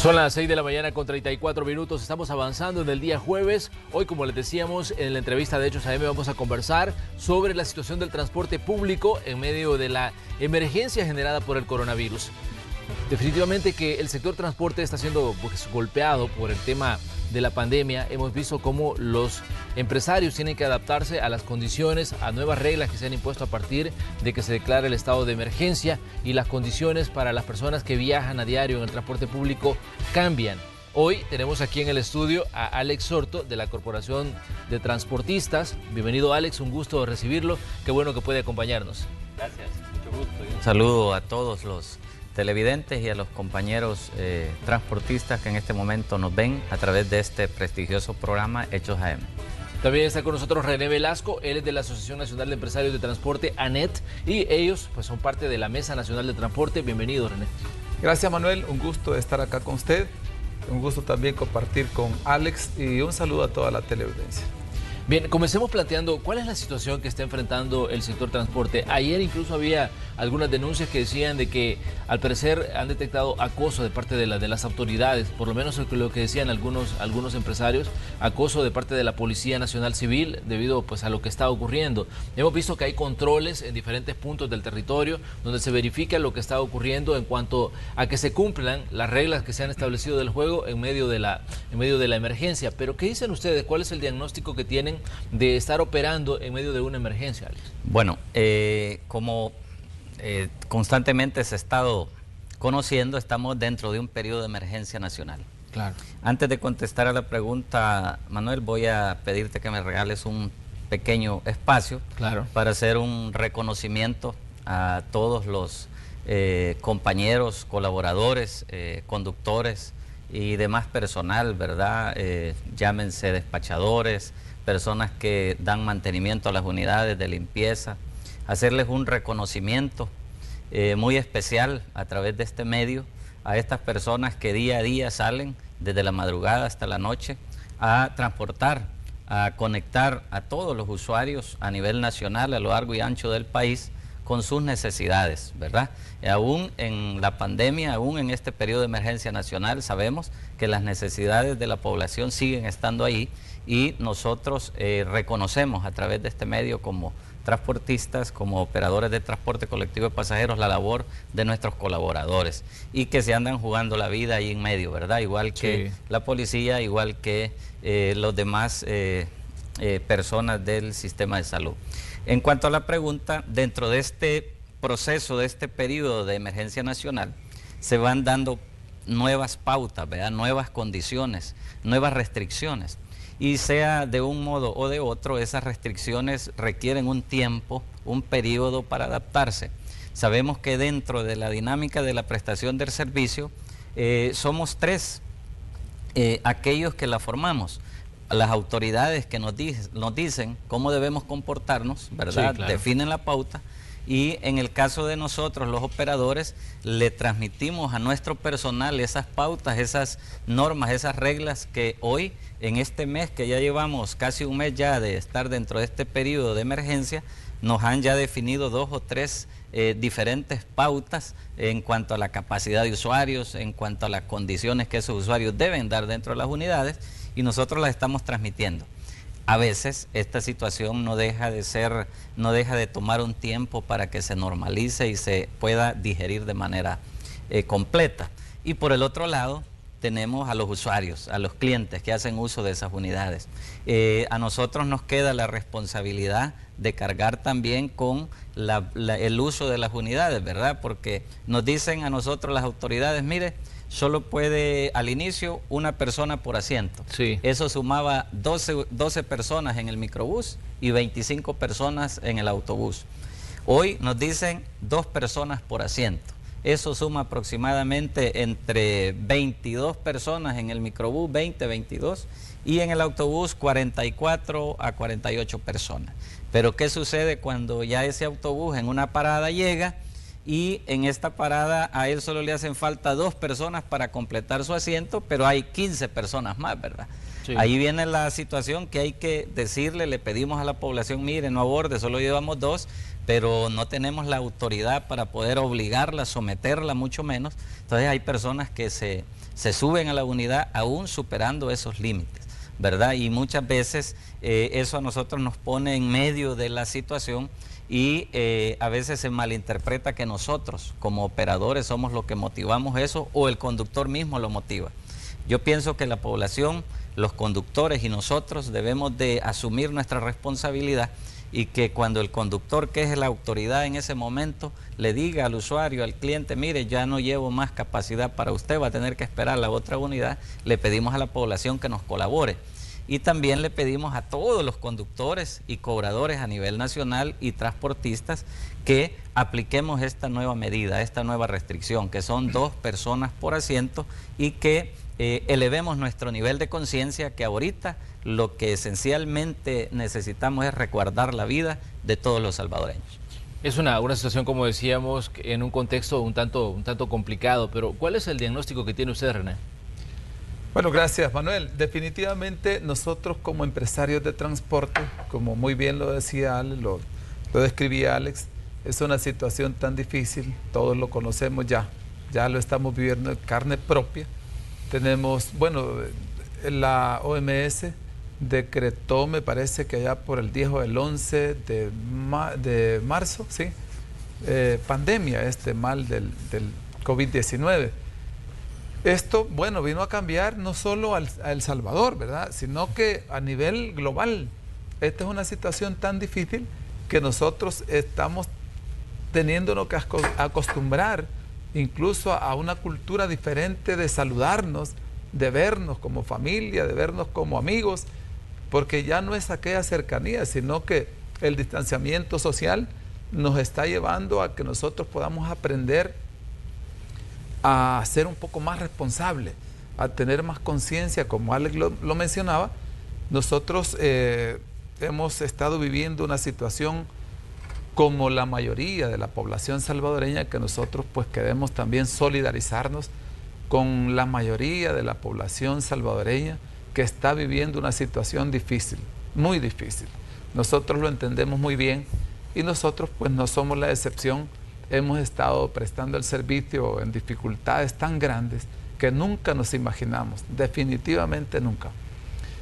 Son las 6 de la mañana con 34 minutos, estamos avanzando en el día jueves. Hoy, como les decíamos, en la entrevista de Hechos AM vamos a conversar sobre la situación del transporte público en medio de la emergencia generada por el coronavirus. Definitivamente que el sector transporte está siendo golpeado por el tema de la pandemia. Hemos visto cómo los empresarios tienen que adaptarse a las condiciones, a nuevas reglas que se han impuesto a partir de que se declara el estado de emergencia, y las condiciones para las personas que viajan a diario en el transporte público cambian. Hoy tenemos aquí en el estudio a Alex Sorto de la Corporación de Transportistas. Bienvenido, Alex, un gusto recibirlo. Qué bueno que puede acompañarnos. Gracias, mucho gusto. Y un saludo a todos los televidentes y a los compañeros transportistas que en este momento nos ven a través de este prestigioso programa Hechos AM. También está con nosotros René Velasco, él es de la Asociación Nacional de Empresarios de Transporte, ANET, y ellos pues son parte de la Mesa Nacional de Transporte. Bienvenido, René. Gracias, Manuel, un gusto estar acá con usted, un gusto también compartir con Alex y un saludo a toda la teleaudiencia. Bien, comencemos planteando cuál es la situación que está enfrentando el sector transporte. Ayer incluso había algunas denuncias que decían de que al parecer han detectado acoso de parte de las autoridades, por lo menos lo que decían algunos empresarios, acoso de parte de la Policía Nacional Civil debido pues a lo que está ocurriendo. Hemos visto que hay controles en diferentes puntos del territorio donde se verifica lo que está ocurriendo en cuanto a que se cumplan las reglas que se han establecido del juego en medio de la emergencia. Pero ¿qué dicen ustedes? ¿Cuál es el diagnóstico que tienen de estar operando en medio de una emergencia, Alex? Bueno, como constantemente se ha estado conociendo, estamos dentro de un periodo de emergencia nacional. Claro. Antes de contestar a la pregunta, Manuel, voy a pedirte que me regales un pequeño espacio, claro, para hacer un reconocimiento a todos los compañeros, colaboradores, conductores y demás personal, ¿verdad? Llámense despachadores, personas que dan mantenimiento a las unidades de limpieza, hacerles un reconocimiento muy especial a través de este medio a estas personas que día a día salen desde la madrugada hasta la noche a transportar, a conectar a todos los usuarios a nivel nacional, a lo largo y ancho del país, con sus necesidades, ¿verdad? Aún en la pandemia, aún en este periodo de emergencia nacional, sabemos que las necesidades de la población siguen estando ahí, y nosotros reconocemos a través de este medio como transportistas, como operadores de transporte colectivo de pasajeros, la labor de nuestros colaboradores y que se andan jugando la vida ahí en medio, ¿verdad? Igual que sí, la policía, igual que los demás personas del sistema de salud. En cuanto a la pregunta, dentro de este proceso, de este periodo de emergencia nacional, se van dando nuevas pautas, ¿verdad? Nuevas condiciones, nuevas restricciones. Y sea de un modo o de otro, esas restricciones requieren un tiempo, un periodo para adaptarse. Sabemos que dentro de la dinámica de la prestación del servicio, somos tres aquellos que la formamos. Las autoridades que nos dicen cómo debemos comportarnos, ¿verdad? Sí, claro. Definen la pauta. Y en el caso de nosotros, los operadores, le transmitimos a nuestro personal esas pautas, esas normas, esas reglas que hoy, en este mes, que ya llevamos casi un mes ya de estar dentro de este periodo de emergencia, nos han ya definido 2 o 3 diferentes pautas en cuanto a la capacidad de usuarios, en cuanto a las condiciones que esos usuarios deben dar dentro de las unidades, y nosotros las estamos transmitiendo. A veces esta situación no deja de tomar un tiempo para que se normalice y se pueda digerir de manera completa. Y por el otro lado tenemos a los usuarios, a los clientes que hacen uso de esas unidades. A nosotros nos queda la responsabilidad de cargar también con el uso de las unidades, ¿verdad? Porque nos dicen a nosotros las autoridades, mire, solo puede al inicio una persona por asiento. Sí. Eso sumaba 12 personas en el microbús y 25 personas en el autobús. Hoy nos dicen 2 personas por asiento. Eso suma aproximadamente entre 22 personas en el microbús, 22, y en el autobús 44 a 48 personas. Pero ¿qué sucede cuando ya ese autobús en una parada llega y en esta parada a él solo le hacen falta 2 personas para completar su asiento, pero hay 15 personas más, ¿verdad? Sí. Ahí viene la situación que hay que decirle, le pedimos a la población, mire, no aborde, solo llevamos 2, pero no tenemos la autoridad para poder obligarla, someterla, mucho menos. Entonces hay personas que se se suben a la unidad aún superando esos límites, ¿verdad? Y muchas veces eso a nosotros nos pone en medio de la situación y a veces se malinterpreta que nosotros como operadores somos los que motivamos eso o el conductor mismo lo motiva. Yo pienso que la población, los conductores y nosotros debemos de asumir nuestra responsabilidad y que cuando el conductor, que es la autoridad en ese momento, le diga al usuario, al cliente, mire, ya no llevo más capacidad para usted, va a tener que esperar la otra unidad, le pedimos a la población que nos colabore. Y también le pedimos a todos los conductores y cobradores a nivel nacional y transportistas que apliquemos esta nueva medida, esta nueva restricción, que son 2 personas por asiento y que elevemos nuestro nivel de conciencia, que ahorita lo que esencialmente necesitamos es resguardar la vida de todos los salvadoreños. Es una situación, como decíamos, en un contexto un tanto complicado, pero ¿cuál es el diagnóstico que tiene usted, René? Bueno, gracias, Manuel. Definitivamente nosotros como empresarios de transporte, como muy bien lo decía Alex, lo describía Alex, es una situación tan difícil, todos lo conocemos ya lo estamos viviendo en carne propia. Tenemos, bueno, la OMS decretó, me parece que allá por el 10 o el 11 de marzo, ¿sí? Pandemia, este mal del COVID-19. Esto, bueno, vino a cambiar no solo a El Salvador, ¿verdad?, sino que a nivel global. Esta es una situación tan difícil que nosotros estamos teniéndonos que acostumbrar incluso a una cultura diferente de saludarnos, de vernos como familia, de vernos como amigos, porque ya no es aquella cercanía, sino que el distanciamiento social nos está llevando a que nosotros podamos aprender a ser un poco más responsable, a tener más conciencia, como Alex lo mencionaba. Nosotros hemos estado viviendo una situación como la mayoría de la población salvadoreña, que nosotros pues queremos también solidarizarnos con la mayoría de la población salvadoreña que está viviendo una situación difícil, muy difícil. Nosotros lo entendemos muy bien y nosotros pues no somos la excepción. Hemos estado prestando el servicio en dificultades tan grandes que nunca nos imaginamos, definitivamente nunca.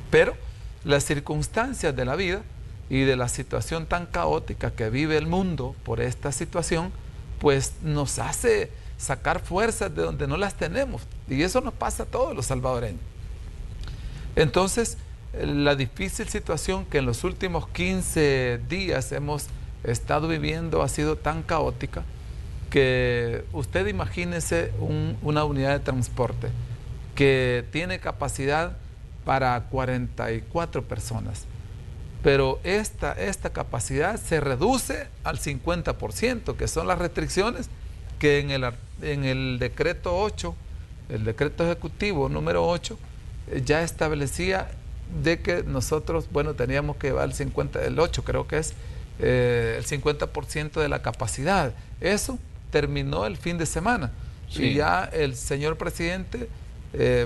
Pero las circunstancias de la vida y de la situación tan caótica que vive el mundo por esta situación, pues nos hace sacar fuerzas de donde no las tenemos. Y eso nos pasa a todos los salvadoreños. Entonces, la difícil situación que en los últimos 15 días hemos estado viviendo ha sido tan caótica que usted imagínese una unidad de transporte que tiene capacidad para 44 personas, pero esta capacidad se reduce al 50%, que son las restricciones que en el decreto 8, el decreto ejecutivo número 8, ya establecía de que nosotros, bueno, teníamos que llevar el 8 creo que es, el 50% de la capacidad. Eso terminó el fin de semana. Sí. Y ya el señor presidente,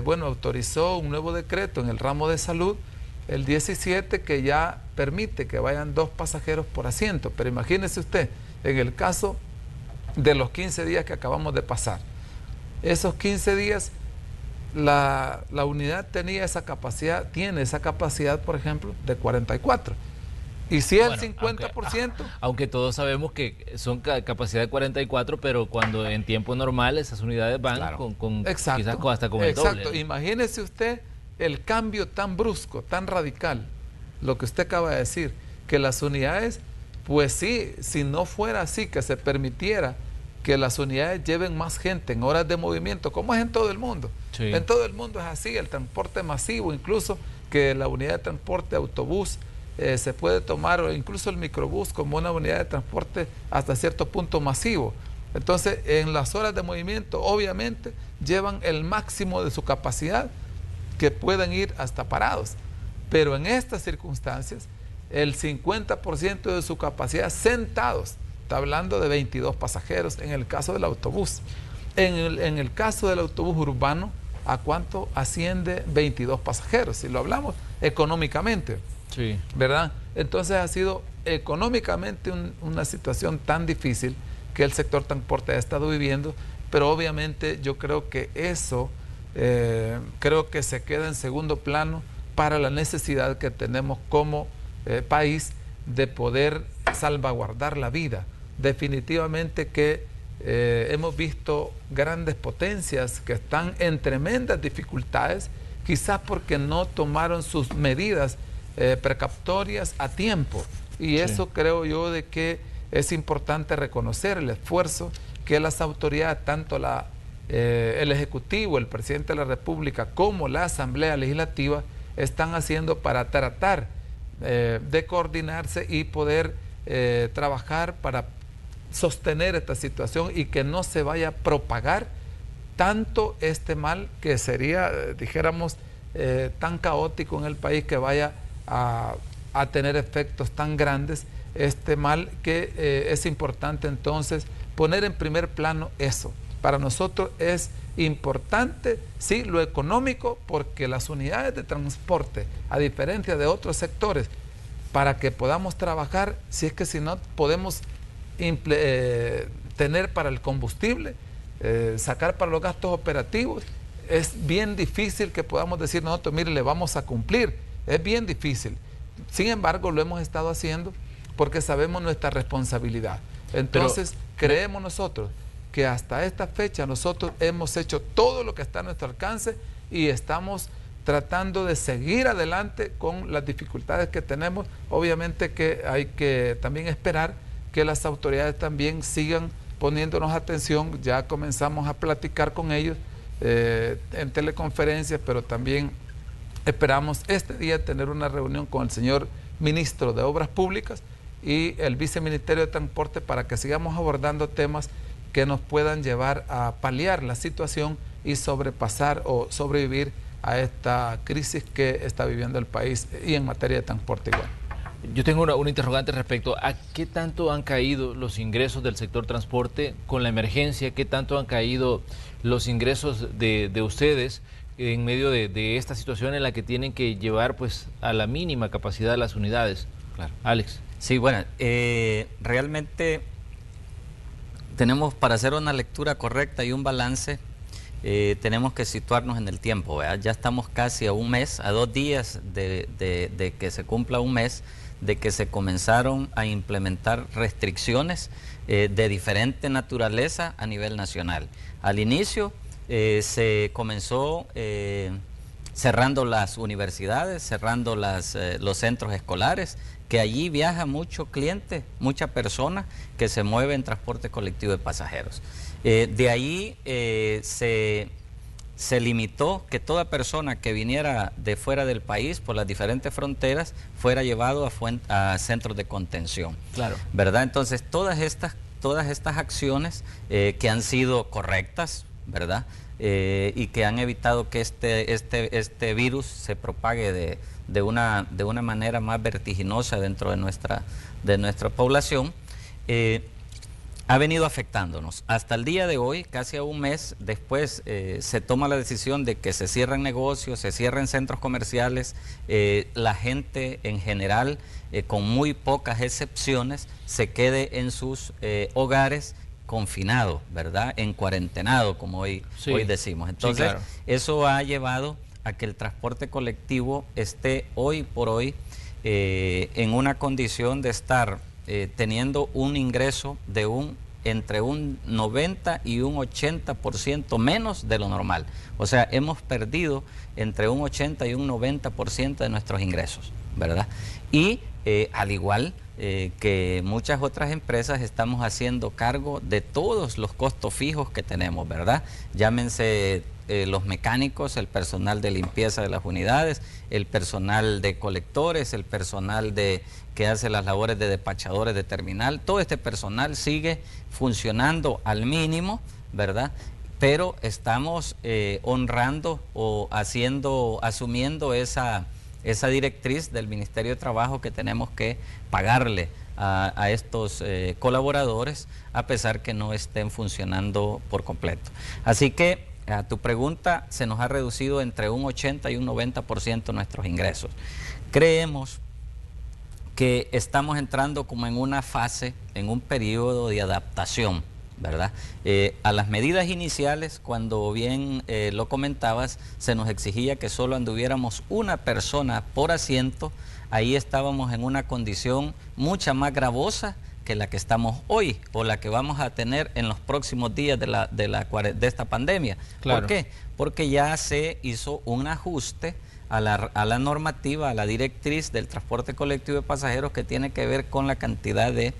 bueno, autorizó un nuevo decreto en el ramo de salud, el 17, que ya permite que vayan 2 pasajeros por asiento. Pero imagínese usted, en el caso de los 15 días que acabamos de pasar, esos 15 días la unidad tenía esa capacidad, tiene esa capacidad, por ejemplo, de 44. Y si el 50%... Aunque todos sabemos que son capacidad de 44, pero cuando en tiempo normal esas unidades van con exacto, quizás hasta con el doble. Exacto, imagínese usted el cambio tan brusco, tan radical, lo que usted acaba de decir, que las unidades, pues sí, si no fuera así, que se permitiera que las unidades lleven más gente en horas de movimiento, como es en todo el mundo. Sí. En todo el mundo es así, el transporte masivo, incluso que la unidad de transporte autobús se puede tomar, o incluso el microbús, como una unidad de transporte hasta cierto punto masivo. Entonces, en las horas de movimiento, obviamente, llevan el máximo de su capacidad, que pueden ir hasta parados. Pero en estas circunstancias, el 50% de su capacidad sentados, está hablando de 22 pasajeros en el caso del autobús. En el caso del autobús urbano, ¿a cuánto asciende 22 pasajeros? Si lo hablamos económicamente. Sí. ¿Verdad? Entonces ha sido económicamente una situación tan difícil que el sector transporte ha estado viviendo, pero obviamente yo creo que eso creo que se queda en segundo plano para la necesidad que tenemos como país de poder salvaguardar la vida. Definitivamente que hemos visto grandes potencias que están en tremendas dificultades, quizás porque no tomaron sus medidas precautorias a tiempo. Y eso creo yo de que es importante reconocer el esfuerzo que las autoridades, tanto el Ejecutivo, el Presidente de la República, como la Asamblea Legislativa, están haciendo para tratar de coordinarse y poder trabajar para sostener esta situación y que no se vaya a propagar tanto este mal que sería, dijéramos, tan caótico en el país, que vaya a tener efectos tan grandes, este mal, que es importante entonces poner en primer plano eso. Para nosotros es importante, sí, lo económico, porque las unidades de transporte, a diferencia de otros sectores, para que podamos trabajar, si es que si no podemos tener para el combustible, sacar para los gastos operativos, es bien difícil que podamos decir nosotros, mire, le vamos a cumplir, es bien difícil. Sin embargo, lo hemos estado haciendo porque sabemos nuestra responsabilidad. Entonces, creemos nosotros que hasta esta fecha nosotros hemos hecho todo lo que está a nuestro alcance y estamos tratando de seguir adelante con las dificultades que tenemos. Obviamente que hay que también esperar que las autoridades también sigan poniéndonos atención. Ya comenzamos a platicar con ellos en teleconferencias, pero también esperamos este día tener una reunión con el señor ministro de Obras Públicas y el viceministerio de Transporte para que sigamos abordando temas que nos puedan llevar a paliar la situación y sobrepasar o sobrevivir a esta crisis que está viviendo el país y en materia de transporte igual. Yo tengo una interrogante respecto a qué tanto han caído los ingresos del sector transporte con la emergencia, qué tanto han caído los ingresos de ustedes en medio de esta situación en la que tienen que llevar pues a la mínima capacidad las unidades. Claro. Alex. Sí, bueno, realmente tenemos, para hacer una lectura correcta y un balance, tenemos que situarnos en el tiempo, ¿verdad? Ya estamos casi a un mes, a 2 días de que se cumpla un mes, de que se comenzaron a implementar restricciones de diferente naturaleza a nivel nacional. Al inicio se comenzó cerrando las universidades, cerrando los centros escolares, que allí viaja mucho cliente, mucha persona que se mueve en transporte colectivo de pasajeros. De ahí se limitó que toda persona que viniera de fuera del país por las diferentes fronteras fuera llevado a centros de contención. Claro. ¿Verdad? Entonces, todas estas acciones que han sido correctas, ¿verdad? Y que han evitado que este virus se propague de una manera más vertiginosa dentro de nuestra población, ha venido afectándonos. Hasta el día de hoy, casi a un mes después, se toma la decisión de que se cierren negocios, se cierren centros comerciales, la gente en general, con muy pocas excepciones, se quede en sus hogares, confinado, ¿verdad? En cuarentenado, como hoy decimos. Entonces, sí, claro, eso ha llevado a que el transporte colectivo esté hoy por hoy en una condición de estar teniendo un ingreso de entre un 90 y un 80% menos de lo normal. O sea, hemos perdido entre un 80 y un 90% de nuestros ingresos, ¿verdad? Y al igual que muchas otras empresas, estamos haciendo cargo de todos los costos fijos que tenemos, ¿verdad? Llámense los mecánicos, el personal de limpieza de las unidades, el personal de colectores, el personal que hace las labores de despachadores de terminal. Todo este personal sigue funcionando al mínimo, ¿verdad? Pero estamos honrando o asumiendo esa directriz del Ministerio de Trabajo, que tenemos que pagarle a estos colaboradores a pesar que no estén funcionando por completo. Así que a tu pregunta, se nos ha reducido entre un 80 y un 90% nuestros ingresos. Creemos que estamos entrando como en una fase, en un periodo de adaptación, ¿verdad? A las medidas iniciales, cuando bien lo comentabas, se nos exigía que solo anduviéramos una persona por asiento. Ahí estábamos en una condición mucha más gravosa que la que estamos hoy o la que vamos a tener en los próximos días de esta pandemia. Claro. ¿Por qué? Porque ya se hizo un ajuste a la normativa, a la directriz del transporte colectivo de pasajeros que tiene que ver con la cantidad de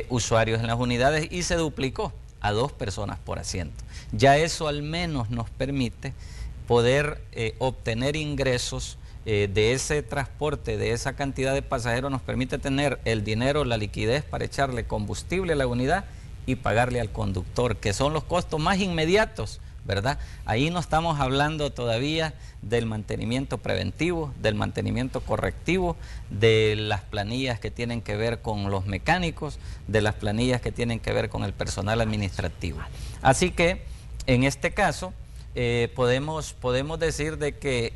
usuarios en las unidades, y se duplicó a 2 personas por asiento. Ya eso al menos nos permite poder obtener ingresos de ese transporte, de esa cantidad de pasajeros, nos permite tener el dinero, la liquidez para echarle combustible a la unidad y pagarle al conductor, que son los costos más inmediatos, ¿verdad? Ahí no estamos hablando todavía del mantenimiento preventivo, del mantenimiento correctivo, de las planillas que tienen que ver con los mecánicos, de las planillas que tienen que ver con el personal administrativo. Así que, en este caso, podemos decir de que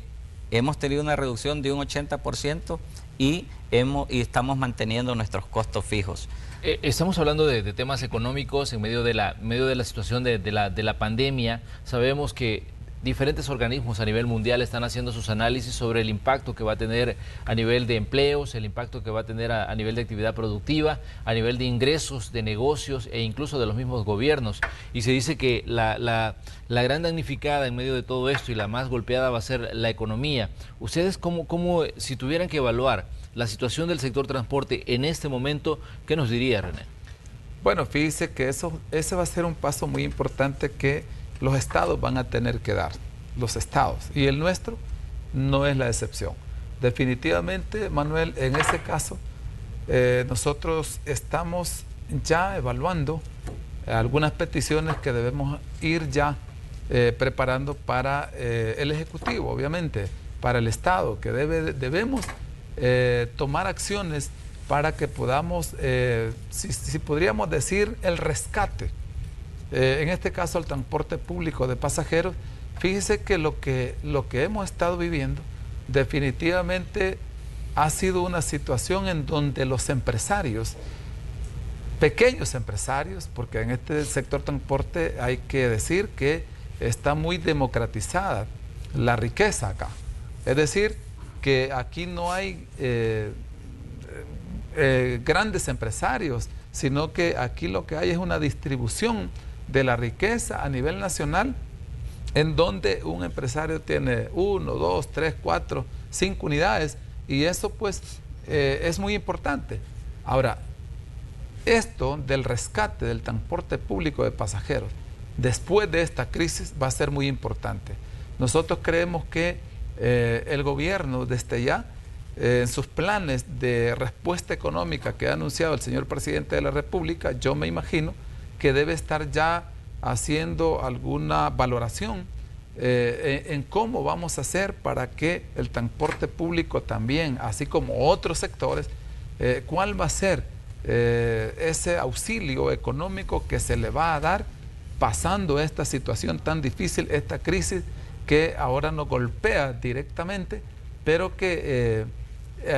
hemos tenido una reducción de un 80% y estamos manteniendo nuestros costos fijos. Estamos hablando de temas económicos en medio de la situación de la pandemia. Sabemos que diferentes organismos a nivel mundial están haciendo sus análisis sobre el impacto que va a tener a nivel de empleos, el impacto que va a tener a nivel de actividad productiva, a nivel de ingresos, de negocios e incluso de los mismos gobiernos. Y se dice que la gran damnificada en medio de todo esto y la más golpeada va a ser la economía. ¿Ustedes cómo si tuvieran que evaluar la situación del sector transporte en este momento, qué nos diría, René? Bueno, fíjese que ese va a ser un paso muy importante que los estados van a tener que dar, los estados, y el nuestro no es la excepción. Definitivamente, Manuel, en ese caso, nosotros estamos ya evaluando algunas peticiones que debemos ir ya preparando para el Ejecutivo, obviamente, para el Estado, que debemos tomar acciones para que podamos, si podríamos decir, el rescate. En este caso, el transporte público de pasajeros. Fíjese que lo que hemos estado viviendo definitivamente ha sido una situación en donde los empresarios, pequeños empresarios, porque en este sector transporte hay que decir que está muy democratizada la riqueza acá. Es decir, que aquí no hay grandes empresarios, sino que aquí lo que hay es una distribución de la riqueza a nivel nacional, en donde un empresario tiene 1, 2, 3, 4, 5 unidades, y eso pues es muy importante. Ahora, esto del rescate del transporte público de pasajeros después de esta crisis va a ser muy importante. Nosotros creemos que el gobierno desde ya, en sus planes de respuesta económica que ha anunciado el señor presidente de la República, yo me imagino que debe estar ya haciendo alguna valoración en cómo vamos a hacer para que el transporte público también, así como otros sectores, cuál va a ser ese auxilio económico que se le va a dar pasando esta situación tan difícil, esta crisis que ahora nos golpea directamente, pero que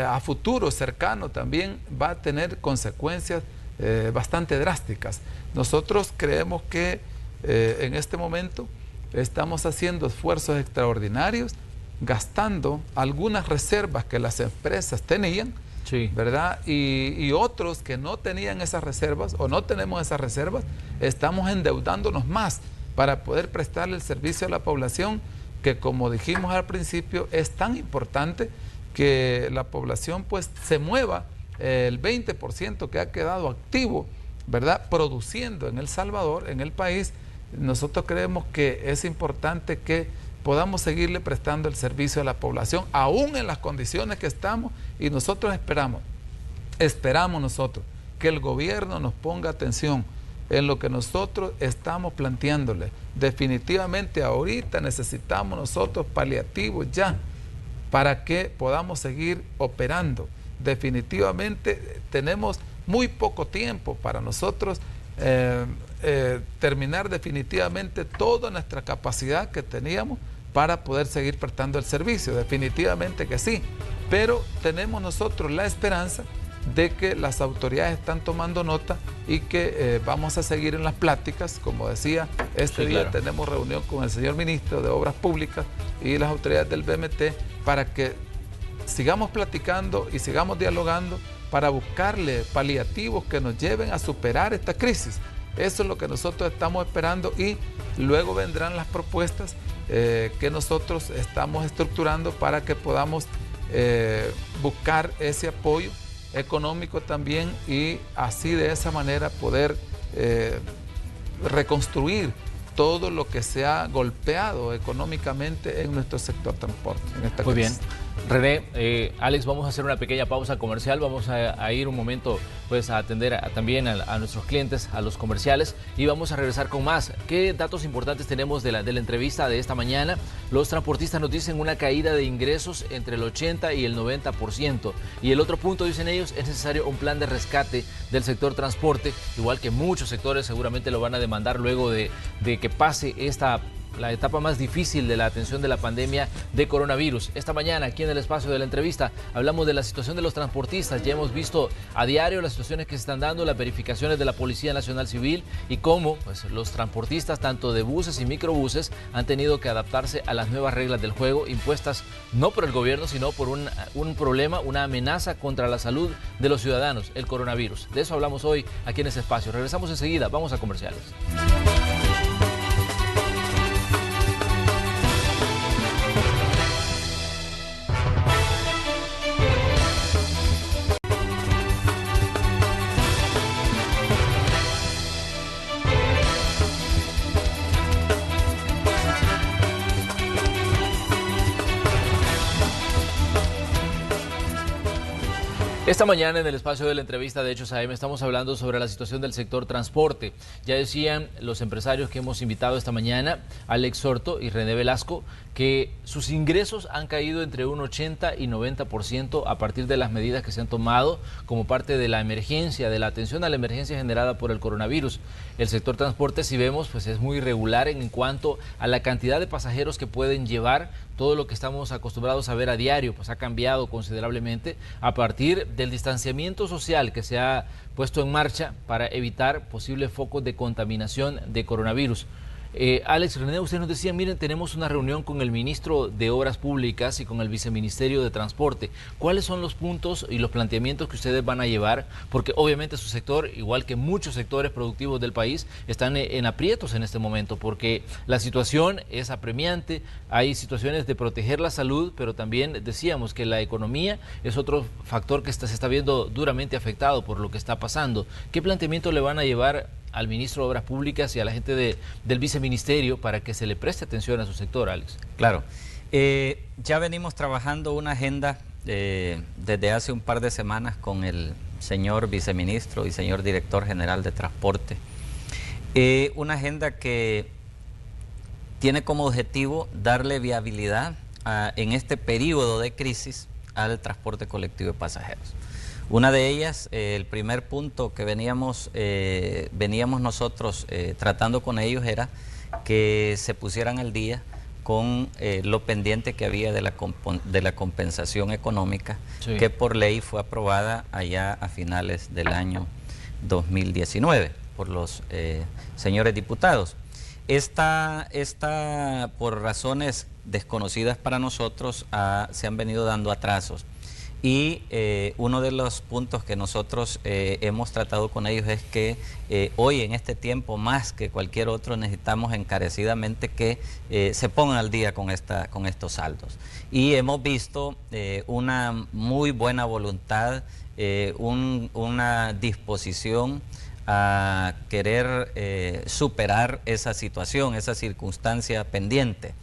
a futuro cercano también va a tener consecuencias bastante drásticas. Nosotros creemos que en este momento estamos haciendo esfuerzos extraordinarios, gastando algunas reservas que las empresas tenían, sí, ¿verdad? Y otros que no tenían esas reservas o no tenemos esas reservas, estamos endeudándonos más para poder prestarle el servicio a la población, que como dijimos al principio, es tan importante que la población pues se mueva, el 20% que ha quedado activo, ¿verdad?, produciendo en El Salvador, en el país. Nosotros creemos que es importante que podamos seguirle prestando el servicio a la población, aún en las condiciones que estamos, y nosotros esperamos nosotros que el gobierno nos ponga atención en lo que nosotros estamos planteándole. Definitivamente ahorita necesitamos nosotros paliativos ya para que podamos seguir operando. Definitivamente tenemos muy poco tiempo para nosotros terminar definitivamente toda nuestra capacidad que teníamos para poder seguir prestando el servicio. Definitivamente que sí, pero tenemos nosotros la esperanza de que las autoridades están tomando nota y que vamos a seguir en las pláticas. Como decía, este día tenemos reunión con el señor ministro de Obras Públicas y las autoridades del BMT para que sigamos platicando y sigamos dialogando para buscarle paliativos que nos lleven a superar esta crisis. Eso es lo que nosotros estamos esperando y luego vendrán las propuestas que nosotros estamos estructurando para que podamos buscar ese apoyo económico también y así de esa manera poder reconstruir todo lo que se ha golpeado económicamente en nuestro sector transporte. En esta Muy crisis. bien. René, Alex, vamos a hacer una pequeña pausa comercial, vamos a ir un momento pues a atender también a nuestros clientes, a los comerciales y vamos a regresar con más. ¿Qué datos importantes tenemos de la entrevista de esta mañana? Los transportistas nos dicen una caída de ingresos entre el 80 y el 90%. Y el otro punto, dicen ellos, es necesario un plan de rescate del sector transporte, igual que muchos sectores seguramente lo van a demandar luego de que pase la etapa más difícil de la atención de la pandemia de coronavirus. Esta mañana, aquí en el espacio de la entrevista, hablamos de la situación de los transportistas. Ya hemos visto a diario las situaciones que se están dando, las verificaciones de la Policía Nacional Civil y cómo pues, los transportistas, tanto de buses y microbuses, han tenido que adaptarse a las nuevas reglas del juego impuestas no por el gobierno, sino por un problema, una amenaza contra la salud de los ciudadanos, el coronavirus. De eso hablamos hoy aquí en este espacio. Regresamos enseguida, vamos a comerciales. Esta mañana en el espacio de la entrevista de Hechos AM estamos hablando sobre la situación del sector transporte. Ya decían los empresarios que hemos invitado esta mañana, Alex Sorto y René Velasco, que sus ingresos han caído entre un 80 y 90% a partir de las medidas que se han tomado como parte de la emergencia, de la atención a la emergencia generada por el coronavirus. El sector transporte, si vemos, pues es muy irregular en cuanto a la cantidad de pasajeros que pueden llevar. Todo lo que estamos acostumbrados a ver a diario pues ha cambiado considerablemente a partir del distanciamiento social que se ha puesto en marcha para evitar posibles focos de contaminación de coronavirus. Alex, René, ustedes nos decían, miren, tenemos una reunión con el ministro de Obras Públicas y con el viceministerio de Transporte. ¿Cuáles son los puntos y los planteamientos que ustedes van a llevar? Porque obviamente su sector, igual que muchos sectores productivos del país, están en aprietos en este momento porque la situación es apremiante, hay situaciones de proteger la salud, pero también decíamos que la economía es otro factor que se está viendo duramente afectado por lo que está pasando. ¿Qué planteamiento le van a llevar al ministro de Obras Públicas y a la gente del viceministerio para que se le preste atención a su sector, Alex? Claro. Ya venimos trabajando una agenda desde hace un par de semanas con el señor viceministro y señor director general de Transporte. Una agenda que tiene como objetivo darle viabilidad en este periodo de crisis al transporte colectivo de pasajeros. Una de ellas, el primer punto que veníamos nosotros tratando con ellos era que se pusieran al día con lo pendiente que había de la compensación económica, sí, que por ley fue aprobada allá a finales del año 2019 por los señores diputados. Esta, por razones desconocidas para nosotros, se han venido dando atrasos. Y uno de los puntos que nosotros hemos tratado con ellos es que hoy en este tiempo más que cualquier otro necesitamos encarecidamente que se pongan al día con estos saldos. Y hemos visto una muy buena voluntad, una disposición a querer superar esa situación, esa circunstancia pendiente,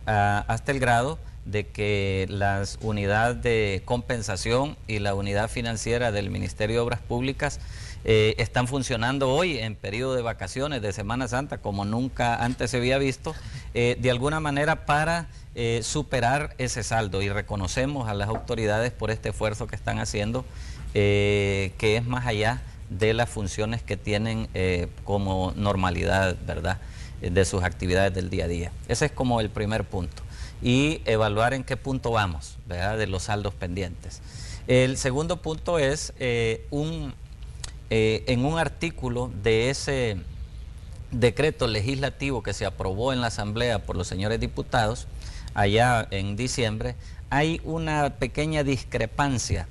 hasta el grado de que las unidades de compensación y la unidad financiera del Ministerio de Obras Públicas están funcionando hoy en periodo de vacaciones de Semana Santa como nunca antes se había visto, de alguna manera para superar ese saldo, y reconocemos a las autoridades por este esfuerzo que están haciendo, que es más allá de las funciones que tienen como normalidad, ¿verdad?, de sus actividades del día a día. Ese es como el primer punto. Y evaluar en qué punto vamos, ¿verdad?, de los saldos pendientes. El segundo punto es en un artículo de ese decreto legislativo que se aprobó en la Asamblea por los señores diputados allá en diciembre, hay una pequeña discrepancia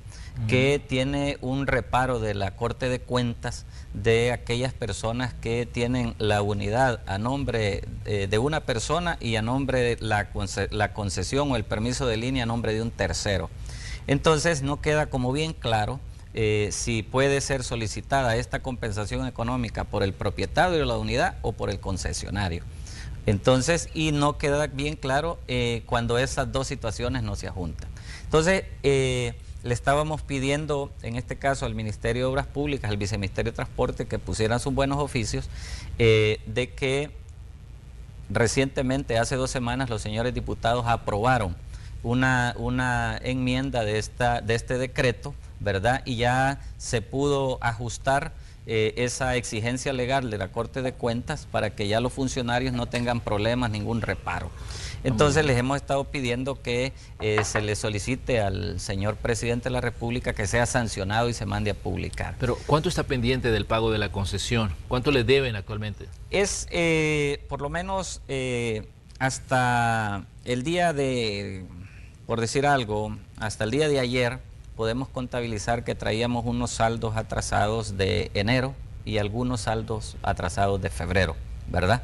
que tiene un reparo de la Corte de Cuentas de aquellas personas que tienen la unidad a nombre de una persona y a nombre de la concesión o el permiso de línea a nombre de un tercero. Entonces no queda como bien claro si puede ser solicitada esta compensación económica por el propietario de la unidad o por el concesionario. Entonces, y no queda bien claro cuando esas dos situaciones no se juntan. Entonces, le estábamos pidiendo, en este caso al Ministerio de Obras Públicas, al Viceministerio de Transporte, que pusieran sus buenos oficios, de que recientemente, hace 2 semanas, los señores diputados aprobaron una enmienda de este decreto, ¿verdad? Y ya se pudo ajustar esa exigencia legal de la Corte de Cuentas para que ya los funcionarios no tengan problemas, ningún reparo. Entonces les hemos estado pidiendo que se le solicite al señor presidente de la República que sea sancionado y se mande a publicar. Pero ¿cuánto está pendiente del pago de la concesión? ¿Cuánto le deben actualmente? Es por lo menos hasta el día por decir algo, hasta el día de ayer podemos contabilizar que traíamos unos saldos atrasados de enero y algunos saldos atrasados de febrero, ¿verdad?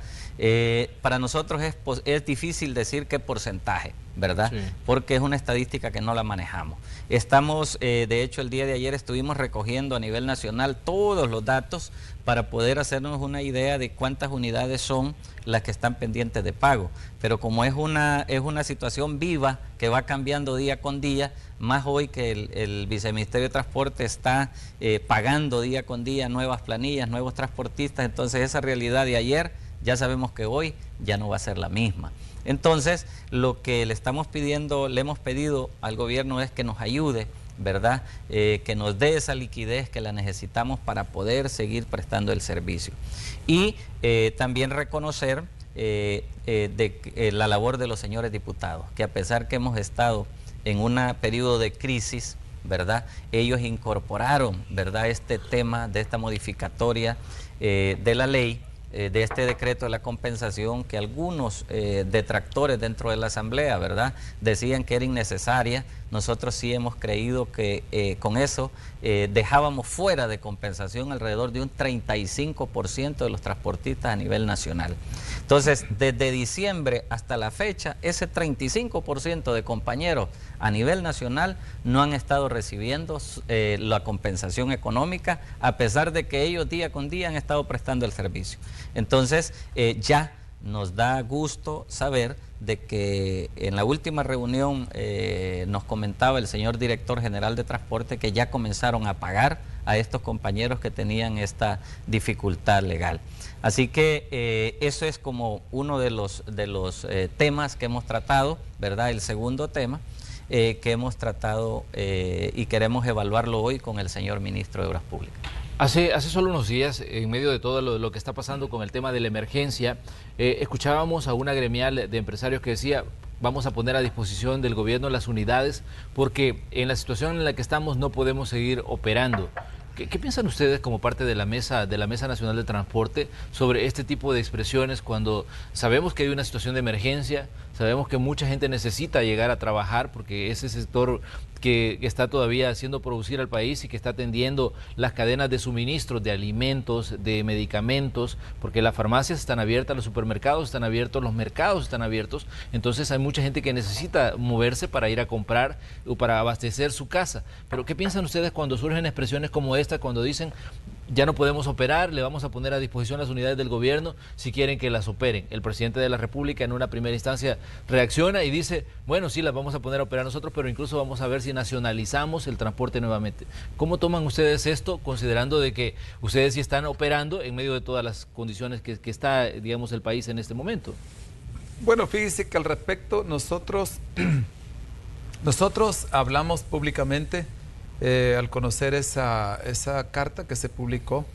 Para nosotros es difícil decir qué porcentaje, ¿verdad? Sí. Porque es una estadística que no la manejamos. Estamos, de hecho, el día de ayer estuvimos recogiendo a nivel nacional todos los datos para poder hacernos una idea de cuántas unidades son las que están pendientes de pago. Pero como es una situación viva que va cambiando día con día, más hoy que el Viceministerio de Transporte está pagando día con día nuevas planillas, nuevos transportistas, entonces esa realidad de ayer ya sabemos que hoy ya no va a ser la misma. Entonces, lo que le estamos pidiendo, le hemos pedido al gobierno es que nos ayude, ¿verdad? Que nos dé esa liquidez que la necesitamos para poder seguir prestando el servicio. Y también reconocer la labor de los señores diputados, que a pesar que hemos estado en un periodo de crisis, ¿verdad? Ellos incorporaron, ¿verdad?, este tema de esta modificatoria de la ley, de este decreto de la compensación, que algunos detractores dentro de la Asamblea, ¿verdad?, decían que era innecesaria. Nosotros sí hemos creído que con eso dejábamos fuera de compensación alrededor de un 35% de los transportistas a nivel nacional. Entonces, desde diciembre hasta la fecha, ese 35% de compañeros a nivel nacional no han estado recibiendo la compensación económica, a pesar de que ellos día con día han estado prestando el servicio. Entonces, ya nos da gusto saber de que en la última reunión nos comentaba el señor director general de transporte que ya comenzaron a pagar a estos compañeros que tenían esta dificultad legal. Así que eso es como uno de los temas que hemos tratado, ¿verdad? El segundo tema que hemos tratado y queremos evaluarlo hoy con el señor ministro de Obras Públicas. Hace solo unos días, en medio de todo lo que está pasando con el tema de la emergencia, escuchábamos a una gremial de empresarios que decía: vamos a poner a disposición del gobierno las unidades porque en la situación en la que estamos no podemos seguir operando. ¿Qué piensan ustedes como parte de la Mesa Nacional de Transporte sobre este tipo de expresiones cuando sabemos que hay una situación de emergencia, sabemos que mucha gente necesita llegar a trabajar porque ese sector que está todavía haciendo producir al país y que está atendiendo las cadenas de suministros de alimentos, de medicamentos, porque las farmacias están abiertas, los supermercados están abiertos, los mercados están abiertos, entonces hay mucha gente que necesita moverse para ir a comprar o para abastecer su casa? Pero ¿qué piensan ustedes cuando surgen expresiones como esta, cuando dicen: ya no podemos operar, le vamos a poner a disposición las unidades del gobierno si quieren que las operen? El presidente de la República en una primera instancia reacciona y dice: bueno, sí, las vamos a poner a operar nosotros, pero incluso vamos a ver si nacionalizamos el transporte nuevamente. ¿Cómo toman ustedes esto, considerando de que ustedes sí están operando en medio de todas las condiciones que está, digamos, el país en este momento? Bueno, fíjese que al respecto nosotros hablamos públicamente al conocer esa carta que se publicó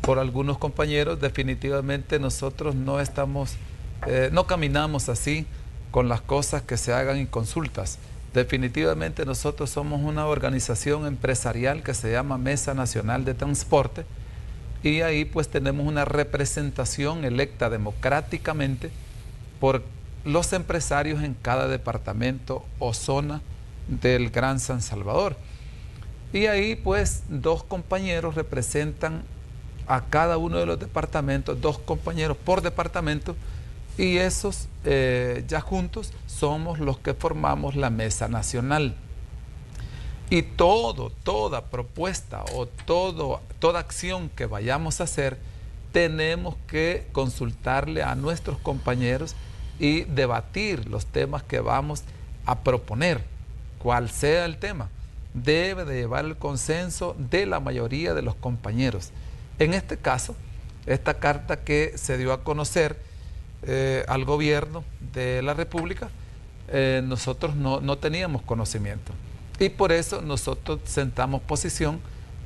por algunos compañeros. Definitivamente nosotros no caminamos así con las cosas que se hagan en consultas. Definitivamente nosotros somos una organización empresarial que se llama Mesa Nacional de Transporte, y ahí pues tenemos una representación electa democráticamente por los empresarios en cada departamento o zona del Gran San Salvador. Y ahí pues 2 compañeros representan a cada uno de los departamentos, 2 compañeros por departamento, y esos ya juntos somos los que formamos la Mesa Nacional. Y toda propuesta o toda acción que vayamos a hacer, tenemos que consultarle a nuestros compañeros y debatir los temas que vamos a proponer. Cual sea el tema, debe de llevar el consenso de la mayoría de los compañeros. En este caso, esta carta que se dio a conocer al gobierno de la República, nosotros no teníamos conocimiento. Y por eso nosotros sentamos posición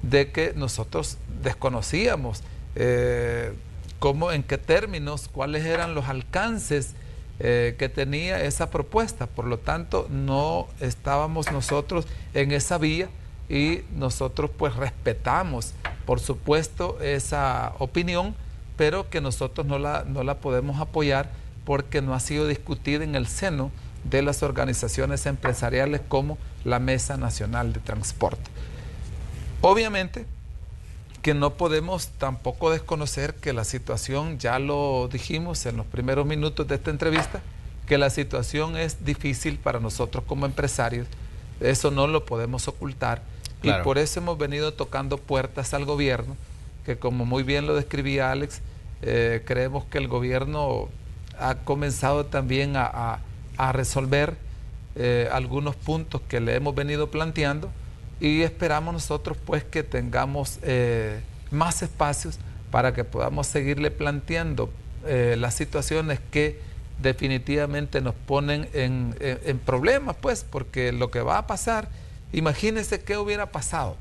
de que nosotros desconocíamos en qué términos, cuáles eran los alcances que tenía esa propuesta. Por lo tanto, no estábamos nosotros en esa vía, y nosotros pues respetamos, por supuesto, esa opinión, pero que nosotros no la podemos apoyar porque no ha sido discutida en el seno de las organizaciones empresariales como la Mesa Nacional de Transporte. Obviamente que no podemos tampoco desconocer que la situación, ya lo dijimos en los primeros minutos de esta entrevista, que la situación es difícil para nosotros como empresarios. Eso no lo podemos ocultar. Claro. Y por eso hemos venido tocando puertas al gobierno, que como muy bien lo describía Alex, creemos que el gobierno ha comenzado también a resolver algunos puntos que le hemos venido planteando, y esperamos nosotros pues que tengamos más espacios para que podamos seguirle planteando las situaciones que definitivamente nos ponen en problemas, pues, porque lo que va a pasar, imagínense qué hubiera pasado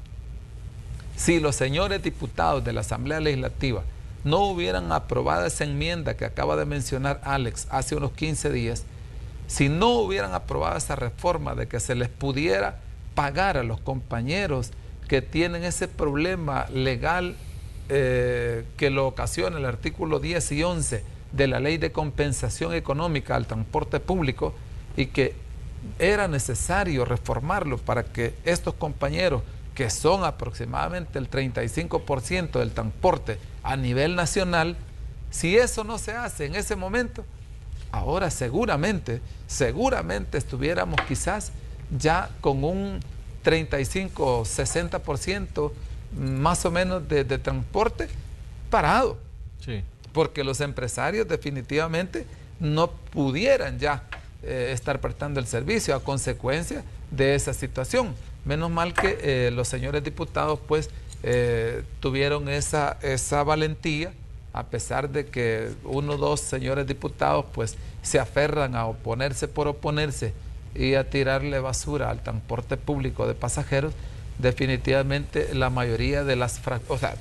si los señores diputados de la Asamblea Legislativa no hubieran aprobado esa enmienda que acaba de mencionar Alex hace unos 15 días, si no hubieran aprobado esa reforma de que se les pudiera pagar a los compañeros que tienen ese problema legal que lo ocasiona el artículo 10 y 11 de la Ley de Compensación Económica al Transporte Público, y que era necesario reformarlo para que estos compañeros, que son aproximadamente el 35% del transporte a nivel nacional, si eso no se hace en ese momento, ahora seguramente estuviéramos quizás ya con un 35 o 60% más o menos de transporte parado. Sí. Porque los empresarios definitivamente no pudieran ya estar prestando el servicio a consecuencia de esa situación. Menos mal que los señores diputados pues tuvieron esa valentía, a pesar de que 1 o 2 señores diputados pues se aferran a oponerse por oponerse y a tirarle basura al transporte público de pasajeros. Definitivamente la mayoría de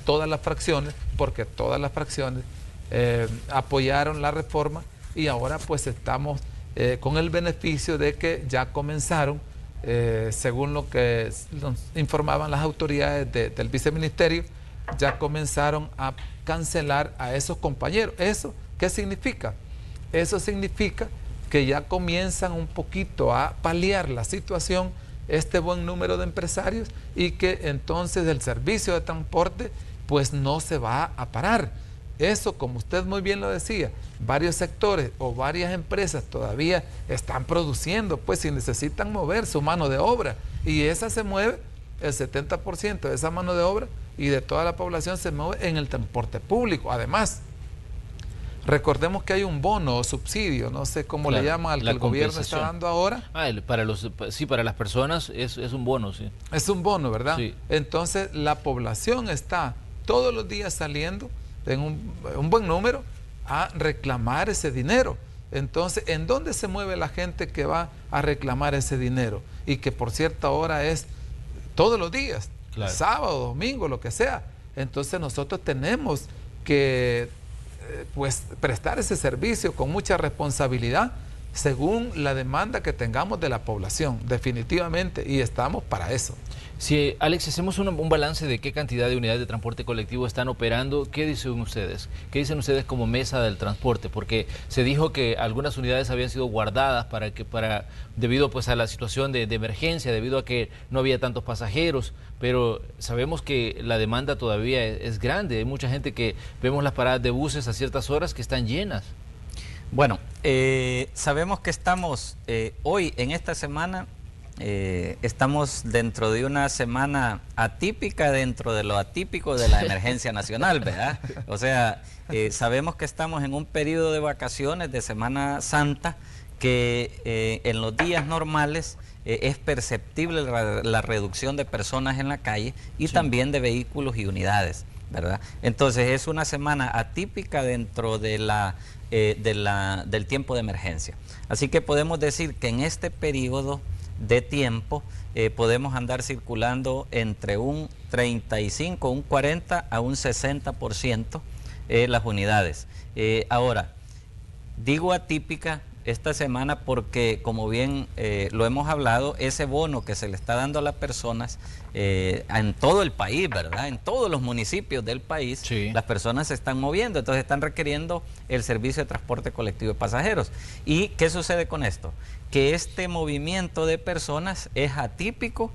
todas las fracciones, porque todas las fracciones apoyaron la reforma, y ahora pues estamos con el beneficio de que ya comenzaron, según lo que nos informaban las autoridades del viceministerio, ya comenzaron a cancelar a esos compañeros. ¿Eso qué significa? Eso significa que ya comienzan un poquito a paliar la situación este buen número de empresarios, y que entonces el servicio de transporte pues no se va a parar. Eso, como usted muy bien lo decía, varios sectores o varias empresas todavía están produciendo, pues, si necesitan mover su mano de obra, y esa se mueve, el 70% de esa mano de obra y de toda la población se mueve en el transporte público. Además, recordemos que hay un bono o subsidio, no sé cómo le llaman, al que el gobierno está dando ahora. Para las personas es un bono, sí. Es un bono, ¿verdad? Sí. Entonces, la población está todos los días saliendo en un buen número a reclamar ese dinero. Entonces, ¿en dónde se mueve la gente que va a reclamar ese dinero? Y que por cierta hora es todos los días, claro, sábado, domingo, lo que sea. Entonces nosotros tenemos que pues prestar ese servicio con mucha responsabilidad, según la demanda que tengamos de la población, definitivamente, y estamos para eso. Si, Alex, hacemos un balance de qué cantidad de unidades de transporte colectivo están operando, ¿qué dicen ustedes? ¿Qué dicen ustedes como mesa del transporte? Porque se dijo que algunas unidades habían sido guardadas debido pues a la situación de emergencia, debido a que no había tantos pasajeros, pero sabemos que la demanda todavía es grande. Hay mucha gente que vemos las paradas de buses a ciertas horas que están llenas. Bueno, sabemos que estamos hoy en esta semana. Estamos dentro de una semana atípica dentro de lo atípico de la emergencia nacional, ¿verdad? O sea, sabemos que estamos en un periodo de vacaciones de Semana Santa que en los días normales es perceptible la reducción de personas en la calle y también de vehículos y unidades, ¿verdad? Entonces es una semana atípica dentro de del tiempo de emergencia. Así que podemos decir que en este periodo de tiempo podemos andar circulando entre un 35, un 40 a un 60% las unidades. Ahora, digo atípica esta semana porque, como bien lo hemos hablado, ese bono que se le está dando a las personas en todo el país, ¿verdad? En todos los municipios del país, sí, las personas se están moviendo, entonces están requiriendo el servicio de transporte colectivo de pasajeros. ¿Y qué sucede con esto? Que este movimiento de personas es atípico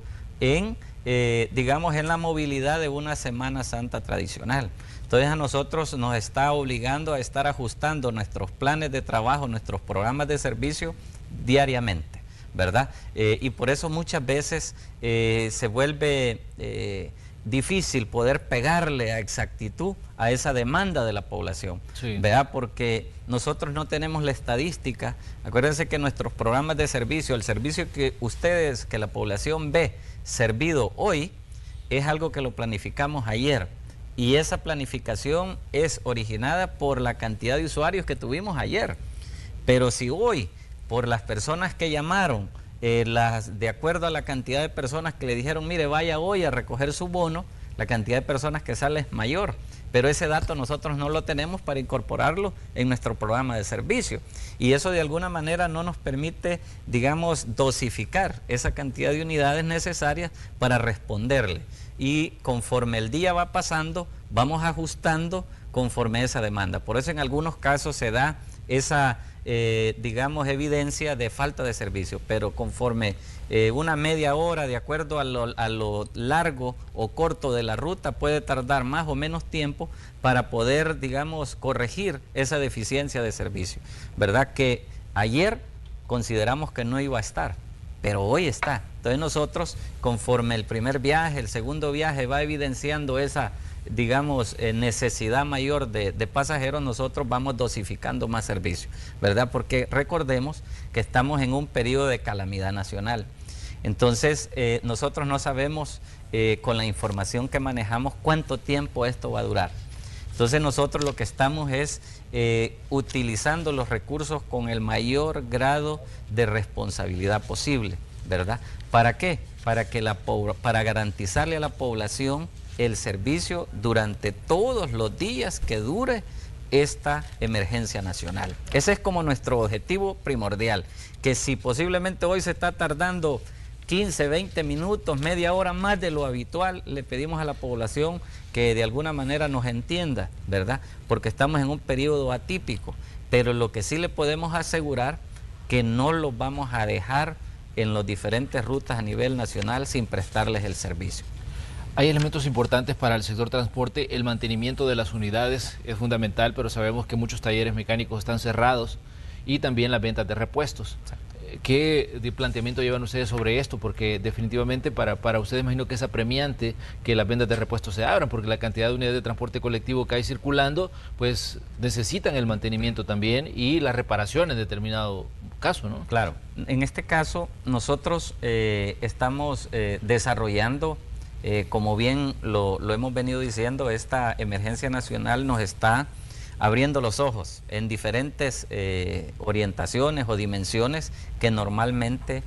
digamos, en la movilidad de una Semana Santa tradicional. Entonces a nosotros nos está obligando a estar ajustando nuestros planes de trabajo, nuestros programas de servicio diariamente, ¿verdad? Y por eso muchas veces se vuelve difícil poder pegarle a exactitud a esa demanda de la población, sí, ¿verdad? Porque nosotros no tenemos la estadística. Acuérdense que nuestros programas de servicio, el servicio que ustedes, que la población ve servido hoy, es algo que lo planificamos ayer. Y esa planificación es originada por la cantidad de usuarios que tuvimos ayer. Pero si hoy, por las personas que llamaron, de acuerdo a la cantidad de personas que le dijeron, mire, vaya hoy a recoger su bono, la cantidad de personas que sale es mayor. Pero ese dato nosotros no lo tenemos para incorporarlo en nuestro programa de servicio. Y eso de alguna manera no nos permite, digamos, dosificar esa cantidad de unidades necesarias para responderle. Y conforme el día va pasando, vamos ajustando conforme a esa demanda. Por eso en algunos casos se da esa, digamos, evidencia de falta de servicio, pero conforme una media hora, de acuerdo a lo largo o corto de la ruta, puede tardar más o menos tiempo para poder, digamos, corregir esa deficiencia de servicio, ¿verdad? Que ayer consideramos que no iba a estar, pero hoy está. Entonces nosotros, conforme el primer viaje, el segundo viaje va evidenciando esa, digamos, necesidad mayor de pasajeros, nosotros vamos dosificando más servicio, ¿verdad? Porque recordemos que estamos en un periodo de calamidad nacional. Entonces, nosotros no sabemos con la información que manejamos cuánto tiempo esto va a durar. Entonces nosotros lo que estamos es utilizando los recursos con el mayor grado de responsabilidad posible, ¿verdad? ¿Para qué? Para garantizarle a la población el servicio durante todos los días que dure esta emergencia nacional. Ese es como nuestro objetivo primordial, que si posiblemente hoy se está tardando 15, 20 minutos, media hora más de lo habitual, le pedimos a la población que de alguna manera nos entienda, ¿verdad? Porque estamos en un periodo atípico, pero lo que sí le podemos asegurar que no los vamos a dejar en las diferentes rutas a nivel nacional sin prestarles el servicio. Hay elementos importantes para el sector transporte. El mantenimiento de las unidades es fundamental, pero sabemos que muchos talleres mecánicos están cerrados y también las ventas de repuestos. ¿Qué planteamiento llevan ustedes sobre esto? Porque definitivamente para ustedes imagino que es apremiante que las ventas de repuestos se abran, porque la cantidad de unidades de transporte colectivo que hay circulando, pues necesitan el mantenimiento también y la reparación en determinado caso, ¿no? Claro, en este caso nosotros estamos desarrollando, como bien lo hemos venido diciendo, esta emergencia nacional nos está abriendo los ojos en diferentes orientaciones o dimensiones que normalmente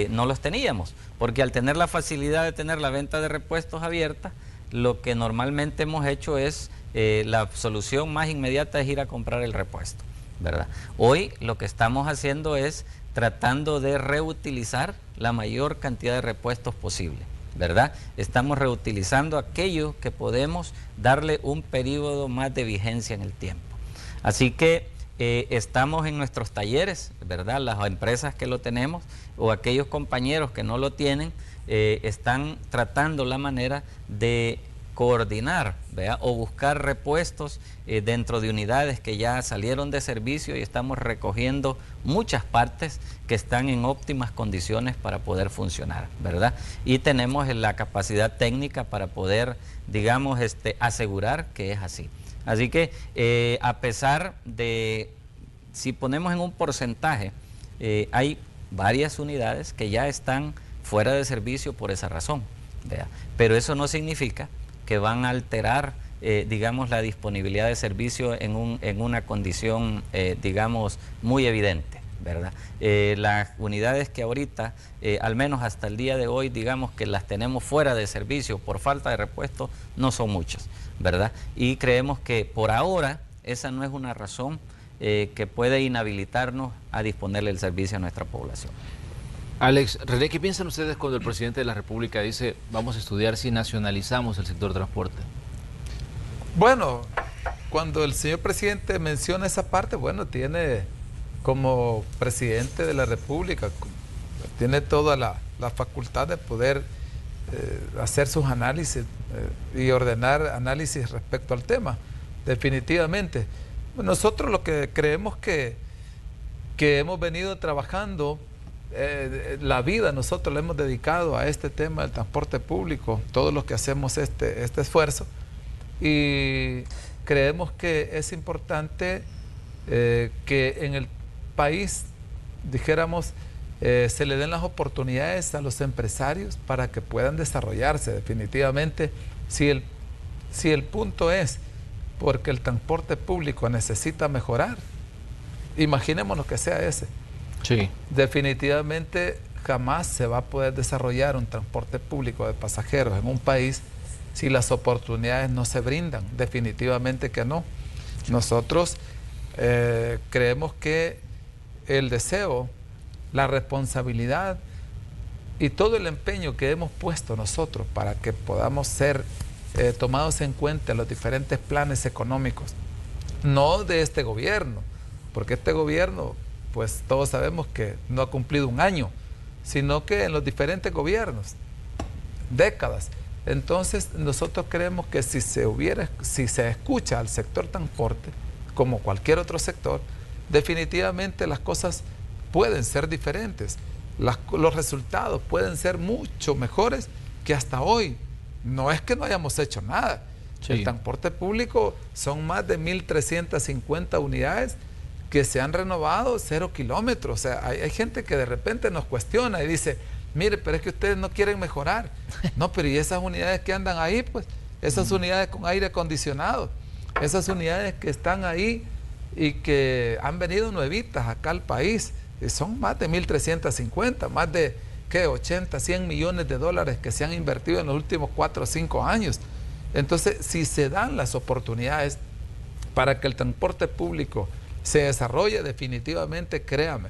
no los teníamos, porque al tener la facilidad de tener la venta de repuestos abierta, lo que normalmente hemos hecho es, la solución más inmediata es ir a comprar el repuesto, ¿verdad? Hoy lo que estamos haciendo es tratando de reutilizar la mayor cantidad de repuestos posible, ¿verdad? Estamos reutilizando aquello que podemos darle un periodo más de vigencia en el tiempo. Así que estamos en nuestros talleres, ¿verdad? Las empresas que lo tenemos o aquellos compañeros que no lo tienen, están tratando la manera de coordinar, ¿verdad? O buscar repuestos dentro de unidades que ya salieron de servicio, y estamos recogiendo muchas partes que están en óptimas condiciones para poder funcionar, ¿verdad? Y tenemos la capacidad técnica para poder, digamos, asegurar que es así. Así que a pesar de, si ponemos en un porcentaje, hay varias unidades que ya están fuera de servicio por esa razón, ¿verdad? Pero eso no significa que van a alterar, digamos, la disponibilidad de servicio en una condición, digamos, muy evidente, ¿verdad? Las unidades que ahorita, al menos hasta el día de hoy, digamos que las tenemos fuera de servicio por falta de repuesto, no son muchas, ¿verdad? Y creemos que por ahora esa no es una razón que puede inhabilitarnos a disponerle el servicio a nuestra población. Alex, René, ¿qué piensan ustedes cuando el presidente de la República dice vamos a estudiar si nacionalizamos el sector transporte? Bueno, cuando el señor presidente menciona esa parte, bueno, tiene como presidente de la República, tiene toda la facultad de poder hacer sus análisis y ordenar análisis respecto al tema, definitivamente. Nosotros lo que creemos que hemos venido trabajando, la vida nosotros le hemos dedicado a este tema del transporte público, todos los que hacemos este esfuerzo, y creemos que es importante que en el país, dijéramos, se le den las oportunidades a los empresarios para que puedan desarrollarse. Definitivamente, si el punto es porque el transporte público necesita mejorar, imaginémonos que sea ese. Sí. Definitivamente Jamás se va a poder desarrollar un transporte público de pasajeros en un país si las oportunidades no se brindan. Definitivamente que no. Nosotros creemos que el deseo, la responsabilidad y todo el empeño que hemos puesto nosotros para que podamos ser tomados en cuenta en los diferentes planes económicos, no de este gobierno, porque este gobierno, pues todos sabemos que no ha cumplido un año, sino que en los diferentes gobiernos, décadas. Entonces nosotros creemos que si se escucha al sector transporte, como cualquier otro sector, definitivamente las cosas pueden ser diferentes. Los resultados pueden ser mucho mejores que hasta hoy. No es que no hayamos hecho nada. Sí. El transporte público son más de 1.350 unidades que se han renovado 0 kilómetros. O sea, hay gente que de repente nos cuestiona y dice, mire, pero es que ustedes no quieren mejorar. No, pero ¿y esas unidades que andan ahí? Pues esas unidades con aire acondicionado, esas unidades que están ahí y que han venido nuevitas acá al país, son más de 1.350, más de 80, 100 millones de dólares que se han invertido en los últimos 4 o 5 años. Entonces, si se dan las oportunidades para que el transporte público se desarrolle, definitivamente, créame,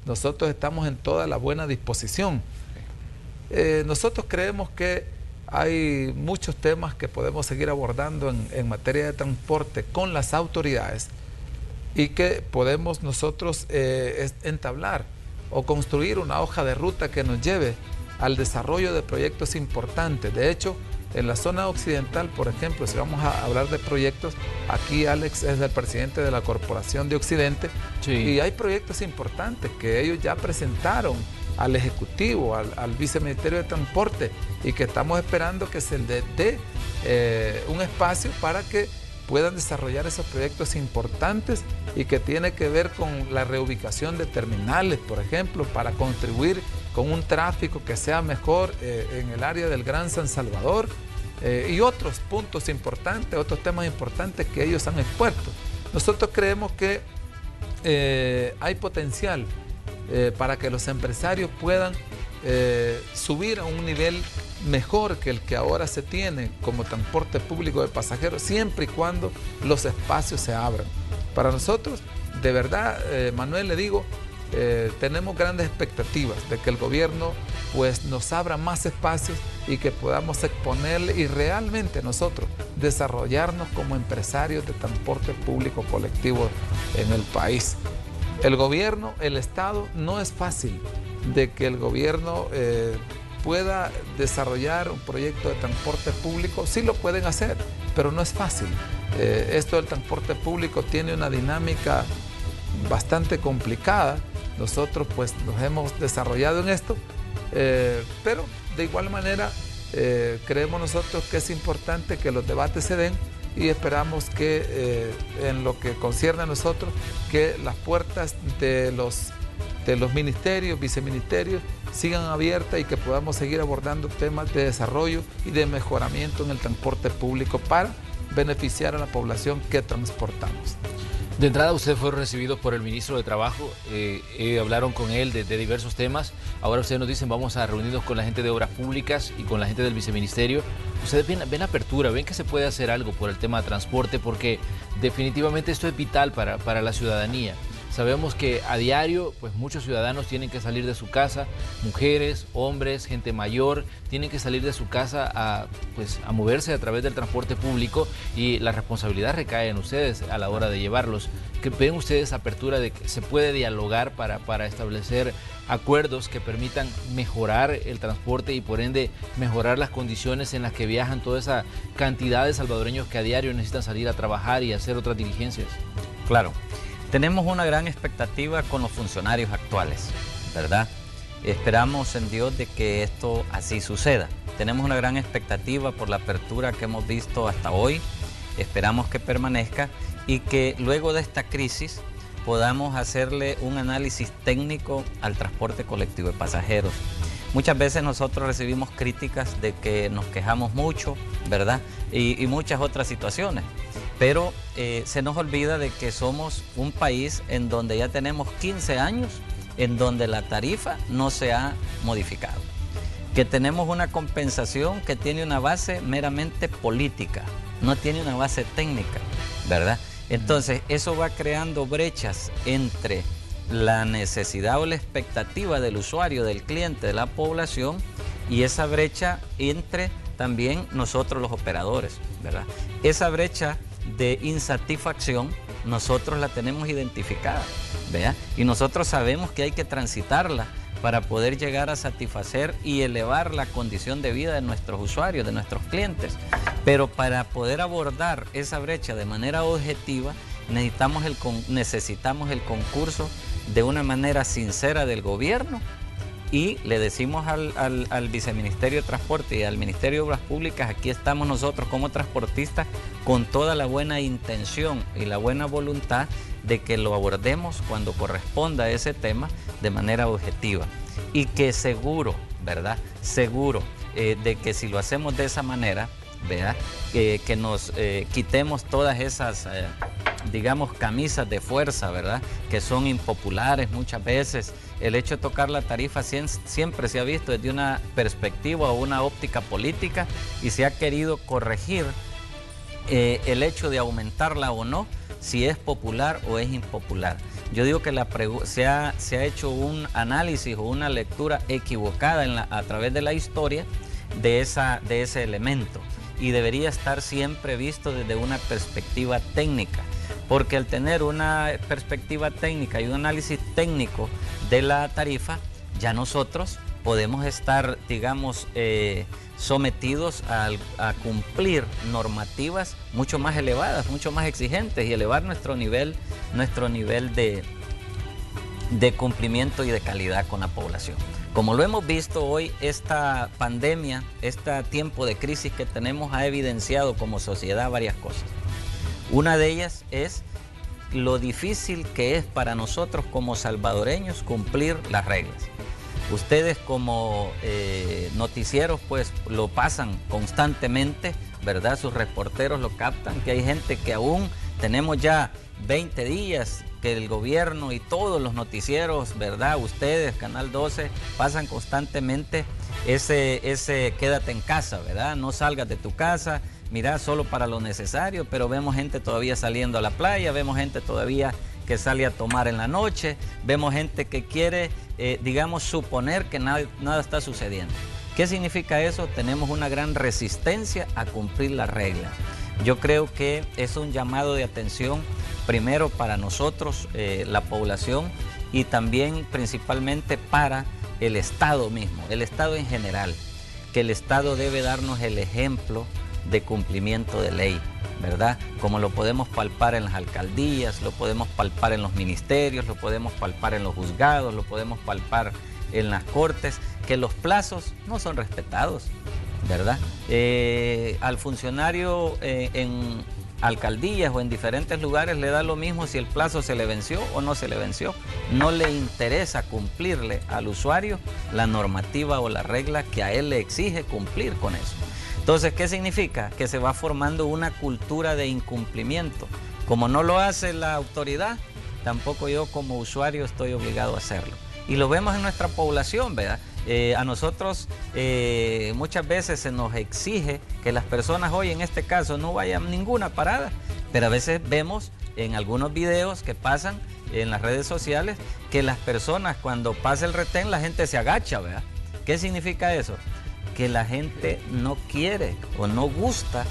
nosotros estamos en toda la buena disposición. Nosotros creemos que hay muchos temas que podemos seguir abordando en materia de transporte con las autoridades y que podemos nosotros entablar o construir una hoja de ruta que nos lleve al desarrollo de proyectos importantes. De hecho, en la zona occidental, por ejemplo, si vamos a hablar de proyectos, aquí Alex es el presidente de la Corporación de Occidente, sí, y hay proyectos importantes que ellos ya presentaron al Ejecutivo, al Viceministerio de Transporte, y que estamos esperando que se les dé un espacio para que puedan desarrollar esos proyectos importantes y que tiene que ver con la reubicación de terminales, por ejemplo, para contribuir con un tráfico que sea mejor en el área del Gran San Salvador y otros puntos importantes, otros temas importantes que ellos han expuesto. Nosotros creemos que hay potencial para que los empresarios puedan subir a un nivel mejor que el que ahora se tiene como transporte público de pasajeros, siempre y cuando los espacios se abran. Para nosotros, de verdad, Manuel, le digo, tenemos grandes expectativas de que el gobierno pues nos abra más espacios y que podamos exponerle y realmente nosotros desarrollarnos como empresarios de transporte público colectivo en el país. El gobierno, el Estado, no es fácil de que el gobierno pueda desarrollar un proyecto de transporte público. Sí lo pueden hacer, pero no es fácil. Esto del transporte público tiene una dinámica bastante complicada. Nosotros pues nos hemos desarrollado en esto, pero de igual manera creemos nosotros que es importante que los debates se den y esperamos que en lo que concierne a nosotros, que las puertas de los ministerios, viceministerios, sigan abiertas y que podamos seguir abordando temas de desarrollo y de mejoramiento en el transporte público para beneficiar a la población que transportamos. De entrada, ustedes fueron recibidos por el ministro de Trabajo, hablaron con él de diversos temas. Ahora ustedes nos dicen, vamos a reunirnos con la gente de Obras Públicas y con la gente del viceministerio. Ustedes ven apertura, ven que se puede hacer algo por el tema de transporte, porque definitivamente esto es vital para la ciudadanía. Sabemos que a diario, pues muchos ciudadanos tienen que salir de su casa, mujeres, hombres, gente mayor, tienen que salir de su casa a moverse a través del transporte público y la responsabilidad recae en ustedes a la hora de llevarlos. ¿Ven ustedes apertura de que se puede dialogar para establecer acuerdos que permitan mejorar el transporte y por ende mejorar las condiciones en las que viajan toda esa cantidad de salvadoreños que a diario necesitan salir a trabajar y hacer otras diligencias? Claro. Tenemos una gran expectativa con los funcionarios actuales, ¿verdad? Esperamos en Dios de que esto así suceda. Tenemos una gran expectativa por la apertura que hemos visto hasta hoy. Esperamos que permanezca y que luego de esta crisis podamos hacerle un análisis técnico al transporte colectivo de pasajeros. Muchas veces nosotros recibimos críticas de que nos quejamos mucho, ¿verdad? Y muchas otras situaciones. Pero se nos olvida de que somos un país en donde ya tenemos 15 años en donde la tarifa no se ha modificado. Que tenemos una compensación que tiene una base meramente política, no tiene una base técnica, ¿verdad? Entonces eso va creando brechas entre la necesidad o la expectativa del usuario, del cliente, de la población, y esa brecha entre también nosotros los operadores, ¿verdad? Esa brecha de insatisfacción nosotros la tenemos identificada, ¿verdad? Y nosotros sabemos que hay que transitarla para poder llegar a satisfacer y elevar la condición de vida de nuestros usuarios, de nuestros clientes. Pero para poder abordar esa brecha de manera objetiva, necesitamos el concurso de una manera sincera del gobierno, y le decimos al Viceministerio de Transporte y al Ministerio de Obras Públicas, aquí estamos nosotros como transportistas con toda la buena intención y la buena voluntad de que lo abordemos cuando corresponda a ese tema de manera objetiva. Y que seguro, ¿verdad? Seguro de que si lo hacemos de esa manera, ¿verdad? Que nos quitemos todas esas, digamos, camisas de fuerza, ¿verdad? Que son impopulares muchas veces. El hecho de tocar la tarifa siempre se ha visto desde una perspectiva o una óptica política y se ha querido corregir el hecho de aumentarla o no, si es popular o es impopular. Yo digo que se ha hecho un análisis o una lectura equivocada a través de la historia de ese elemento, y debería estar siempre visto desde una perspectiva técnica, porque al tener una perspectiva técnica y un análisis técnico de la tarifa, ya nosotros podemos estar, digamos, sometidos a cumplir normativas mucho más elevadas, mucho más exigentes, y elevar nuestro nivel de cumplimiento y de calidad con la población. Como lo hemos visto hoy, esta pandemia, este tiempo de crisis que tenemos ha evidenciado como sociedad varias cosas. Una de ellas es lo difícil que es para nosotros como salvadoreños cumplir las reglas. Ustedes como noticieros pues lo pasan constantemente, ¿verdad? Sus reporteros lo captan, que hay gente que aún tenemos ya 20 días que el gobierno y todos los noticieros, ¿verdad? Ustedes, Canal 12, pasan constantemente ese quédate en casa, ¿verdad? No salgas de tu casa, mira, solo para lo necesario, pero vemos gente todavía saliendo a la playa, vemos gente todavía que sale a tomar en la noche, vemos gente que quiere, digamos, suponer que nada está sucediendo. ¿Qué significa eso? Tenemos una gran resistencia a cumplir las reglas. Yo creo que es un llamado de atención primero para nosotros, la población, y también principalmente para el Estado mismo, el Estado en general, que el Estado debe darnos el ejemplo de cumplimiento de ley, ¿verdad? Como lo podemos palpar en las alcaldías, lo podemos palpar en los ministerios, lo podemos palpar en los juzgados, lo podemos palpar en las cortes, que los plazos no son respetados, ¿verdad? Al funcionario en alcaldías o en diferentes lugares le da lo mismo si el plazo se le venció o no se le venció. No le interesa cumplirle al usuario la normativa o la regla que a él le exige cumplir con eso. Entonces, ¿qué significa? Que se va formando una cultura de incumplimiento. Como no lo hace la autoridad, tampoco yo como usuario estoy obligado a hacerlo. Y lo vemos en nuestra población, ¿verdad? A nosotros muchas veces se nos exige que las personas hoy en este caso no vayan a ninguna parada, pero a veces vemos en algunos videos que pasan en las redes sociales que las personas cuando pasa el retén la gente se agacha, ¿verdad? ¿Qué significa eso? Que la gente no quiere o no gusta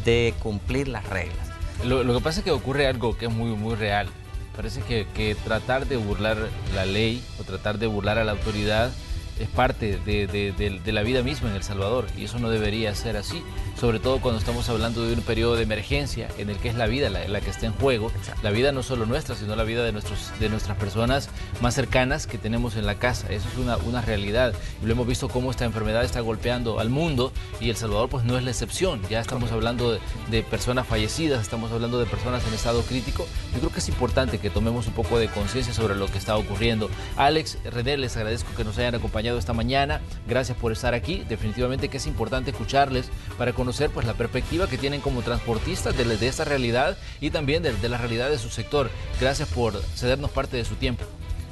de cumplir las reglas. Lo que pasa es que ocurre algo que es muy real. Parece que tratar de burlar la ley o tratar de burlar a la autoridad es parte de la vida misma en El Salvador, y eso no debería ser así, sobre todo cuando estamos hablando de un periodo de emergencia en el que es la vida la que está en juego. La vida no solo nuestra, sino la vida de nuestras personas más cercanas que tenemos en la casa. Eso es una realidad, y lo hemos visto cómo esta enfermedad está golpeando al mundo, y El Salvador pues no es la excepción. Ya estamos hablando de personas fallecidas, estamos hablando de personas en estado crítico. Yo creo que es importante que tomemos un poco de conciencia sobre lo que está ocurriendo. Alex, René, les agradezco que nos hayan acompañado esta mañana. Gracias por estar aquí. Definitivamente que es importante escucharles para conocer pues la perspectiva que tienen como transportistas de esta realidad y también de la realidad de su sector. Gracias por cedernos parte de su tiempo.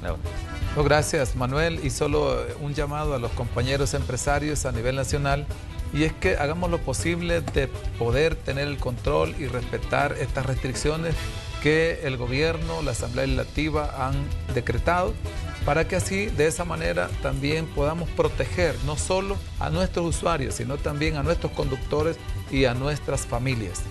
No, gracias, Manuel, y solo un llamado a los compañeros empresarios a nivel nacional, y es que hagamos lo posible de poder tener el control y respetar estas restricciones que el gobierno, la Asamblea Legislativa han decretado, para que así, de esa manera, también podamos proteger no solo a nuestros usuarios, sino también a nuestros conductores y a nuestras familias.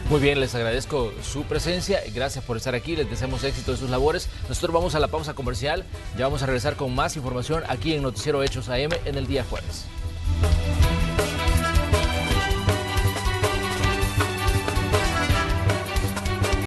Muy bien, les agradezco su presencia, gracias por estar aquí, les deseamos éxito en sus labores. Nosotros vamos a la pausa comercial, ya vamos a regresar con más información aquí en Noticiero Hechos AM en el día jueves.